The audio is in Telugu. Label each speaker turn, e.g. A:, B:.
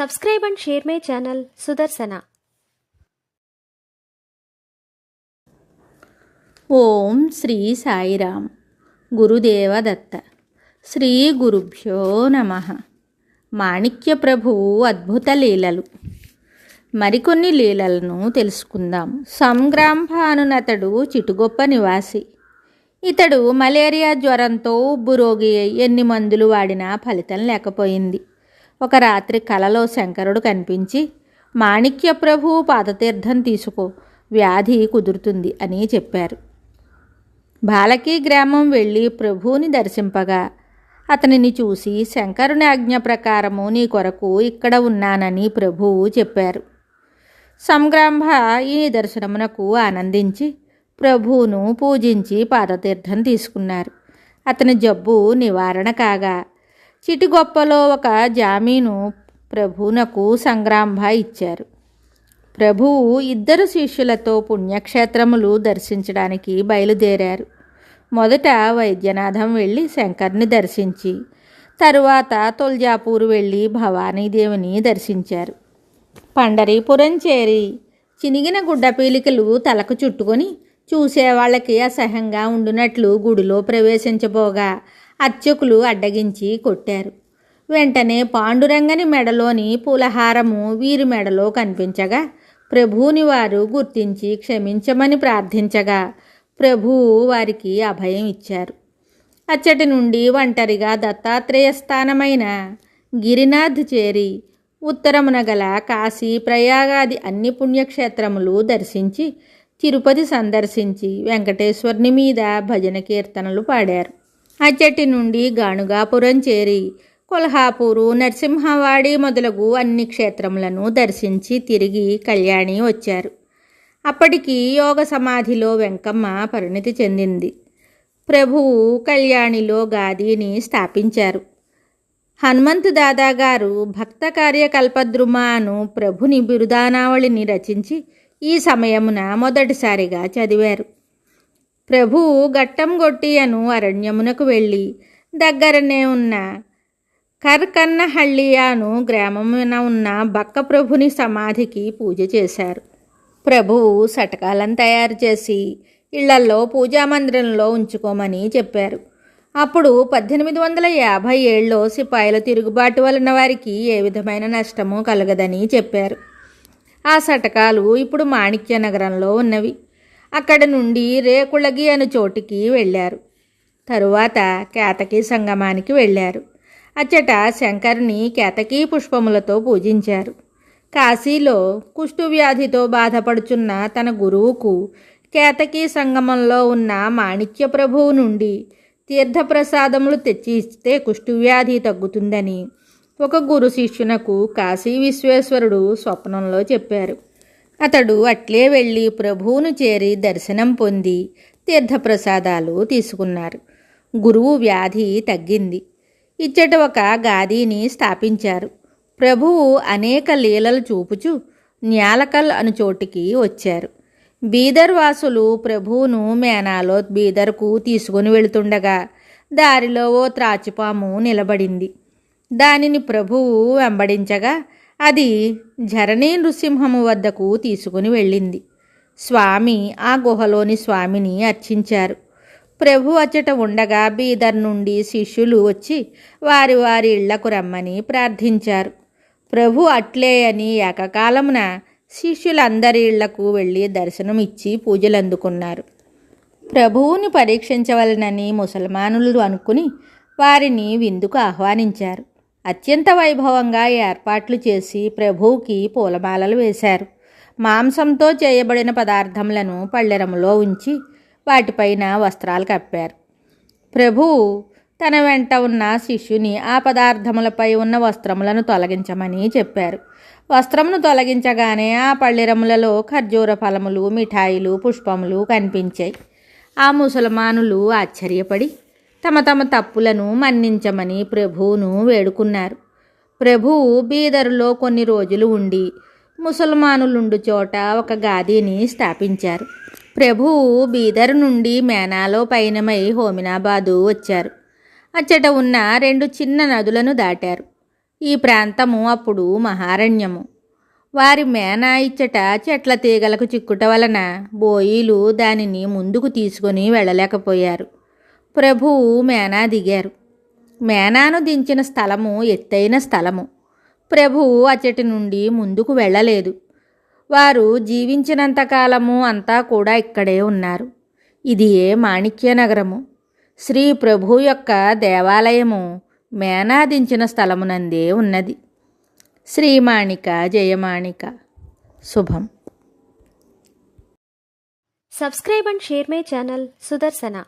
A: Subscribe and share my channel Sudarsana.
B: ఓం శ్రీ సాయిరామ్. గురుదేవదత్త. శ్రీ గురుభ్యో నమః. మాణిక్య ప్రభువు అద్భుత లీలలు. మరికొన్ని లీలలను తెలుసుకుందాం. సంగ్రాంభానునతడు చిటుగొప్ప నివాసి. ఇతడు మలేరియా జ్వరంతో ఉబ్బురోగి ఎన్ని మందులు వాడినా ఫలితం లేకపోయింది. ఒక రాత్రి కలలో శంకరుడు కనిపించి, మాణిక్య ప్రభువు పాదతీర్థం తీసుకో, వ్యాధి కుదురుతుంది అని చెప్పారు. బాలకీ గ్రామం వెళ్ళి ప్రభువుని దర్శింపగా అతనిని చూసి, శంకరుని ఆజ్ఞ ప్రకారము నీ కొరకు ఇక్కడ ఉన్నానని ప్రభువు చెప్పారు. సంగ్రాంభ ఈ దర్శనమునకు ఆనందించి ప్రభువును పూజించి పాదతీర్థం తీసుకున్నారు. అతని జబ్బు నివారణ కాగా చిటిగొప్పలో ఒక జామీను ప్రభువునకు సంగ్రాంభ ఇచ్చారు. ప్రభువు ఇద్దరు శిష్యులతో పుణ్యక్షేత్రములు దర్శించడానికి బయలుదేరారు. మొదట వైద్యనాథం వెళ్ళి శంకర్ని దర్శించి, తరువాత తుల్జాపూర్ వెళ్ళి భవానీదేవిని దర్శించారు. పండరీపురం చేరి చినిగిన గుడ్డపీలికలు తలకు చుట్టుకొని చూసేవాళ్ళకి అసహ్యంగా ఉండునట్లు గుడిలో ప్రవేశించబోగా అర్చకులు అడ్డగించి కొట్టారు. వెంటనే పాండురంగని మెడలోని పూలహారము వీరి మెడలో కనిపించగా ప్రభువుని వారు గుర్తించి క్షమించమని ప్రార్థించగా ప్రభువు వారికి అభయం ఇచ్చారు. అచ్చటి నుండి ఒంటరిగా దత్తాత్రేయ స్థానమైన గిరినాథ్ చేరి ఉత్తరమున గల కాశీ ప్రయాగాది అన్ని పుణ్యక్షేత్రములు దర్శించి తిరుపతి సందర్శించి వెంకటేశ్వరుని మీద భజన కీర్తనలు పాడారు. అచ్చటి నుండి గాణుగాపురం చేరి కొల్హాపూరు, నరసింహవాడి మొదలగు అన్ని క్షేత్రములను దర్శించి తిరిగి కళ్యాణి వచ్చారు. అప్పటికి యోగ సమాధిలో వెంకమ్మ పరిణితి చెందింది. ప్రభువు కళ్యాణిలో గాదిని స్థాపించారు. హనుమంతు దాదా గారు భక్త కార్యకల్పద్రుమాను ప్రభుని బిరుదానావళిని రచించి ఈ సమయమున మొదటిసారిగా చదివారు. ప్రభువు గట్టంగొట్టి అను అరణ్యమునకు వెళ్ళి దగ్గరనే ఉన్న కర్కన్నహళ్ళి అను గ్రామమున ఉన్న బక్కప్రభుని సమాధికి పూజ చేశారు. ప్రభువు సటకాలను తయారు చేసి ఇళ్లల్లో పూజామందిరంలో ఉంచుకోమని చెప్పారు. అప్పుడు 1857లో సిపాయిల తిరుగుబాటు వలన వారికి ఏ విధమైన నష్టము కలగదని చెప్పారు. ఆ సటకాలు ఇప్పుడు మాణిక్య నగరంలో ఉన్నవి. అక్కడ నుండి రేకుళగి అను చోటికి వెళ్ళారు. తరువాత కేతకీ సంగమానికి వెళ్ళారు. అచ్చట శంకరుని కేతకీ పుష్పములతో పూజించారు. కాశీలో కుష్ఠువ్యాధితో బాధపడుచున్న తన గురువుకు కేతకీ సంగమంలో ఉన్న మాణిక్య ప్రభువు నుండి తీర్థప్రసాదములు తెచ్చి ఇస్తే కుష్ఠువ్యాధి తగ్గుతుందని ఒక గురు శిష్యునకు కాశీ విశ్వేశ్వరుడు స్వప్నంలో చెప్పారు. అతడు అట్లే వెళ్ళి ప్రభువును చేరి దర్శనం పొంది తీర్థప్రసాదాలు తీసుకున్నారు. గురువు వ్యాధి తగ్గింది. ఇచ్చట ఒక గాదిని స్థాపించారు. ప్రభువు అనేక లీలలు చూపుచు న్యాలకల్ అను చోటికి వచ్చారు. బీదర్ వాసులు ప్రభువును మేనాలో బీదర్కు తీసుకుని వెళుతుండగా దారిలో ఓ త్రాచుపాము నిలబడింది. దానిని ప్రభువు వెంబడించగా అది ఝరణీ నృసింహము వద్దకు తీసుకుని వెళ్ళింది. స్వామి ఆ గుహలోని స్వామిని అర్చించారు. ప్రభు అచ్చట ఉండగా బీదర్ నుండి శిష్యులు వచ్చి వారి వారి ఇళ్లకు రమ్మని ప్రార్థించారు. ప్రభు అట్లే అని ఏకకాలమున శిష్యులందరి ఇళ్లకు వెళ్ళి దర్శనం ఇచ్చి పూజలు అందుకున్నారు. ప్రభువుని పరీక్షించవలనని ముసల్మానులు అనుకుని వారిని విందుకు ఆహ్వానించారు. అత్యంత వైభవంగా ఏర్పాట్లు చేసి ప్రభువుకి పూలమాలలు వేశారు. మాంసంతో చేయబడిన పదార్థములను పళ్ళెరములో ఉంచి వాటిపైన వస్త్రాలు కప్పారు. ప్రభువు తన వెంట ఉన్న శిష్యుని ఆ పదార్థములపై ఉన్న వస్త్రములను తొలగించమని చెప్పారు. వస్త్రమును తొలగించగానే ఆ పళ్ళెరములలో ఖర్జూర ఫలములు, మిఠాయిలు, పుష్పములు కనిపించాయి. ఆ ముసల్మానులు ఆశ్చర్యపడి తమ తమ తప్పులను మన్నించమని ప్రభువును వేడుకున్నారు. ప్రభువు బీదరులో కొన్ని రోజులు ఉండి ముసల్మానులుండు చోట ఒక గాదిని స్థాపించారు. ప్రభువు బీదరు నుండి మేనాలో పయనమై హోమినాబాదు వచ్చారు. అచ్చట ఉన్న 2 చిన్న నదులను దాటారు. ఈ ప్రాంతము అప్పుడు మహారణ్యము. వారి మేనా ఇచ్చట చెట్ల తీగలకు చిక్కుట వలన బోయీలు దానిని ముందుకు తీసుకొని వెళ్ళలేకపోయారు. ప్రభువు మేనా దిగారు. మేనాను దించిన స్థలము ఎత్తైన స్థలము. ప్రభువు అచ్చటి నుండి ముందుకు వెళ్ళలేదు. వారు జీవించినంతకాలము అంతా కూడా ఇక్కడే ఉన్నారు. ఇదియే మాణిక్యనగరము. శ్రీ ప్రభు యొక్క దేవాలయము మేనాదించిన స్థలమునందే ఉన్నది. శ్రీమాణిక జయమాణిక. శుభం.
A: Subscribe and share my channel Sudarsana.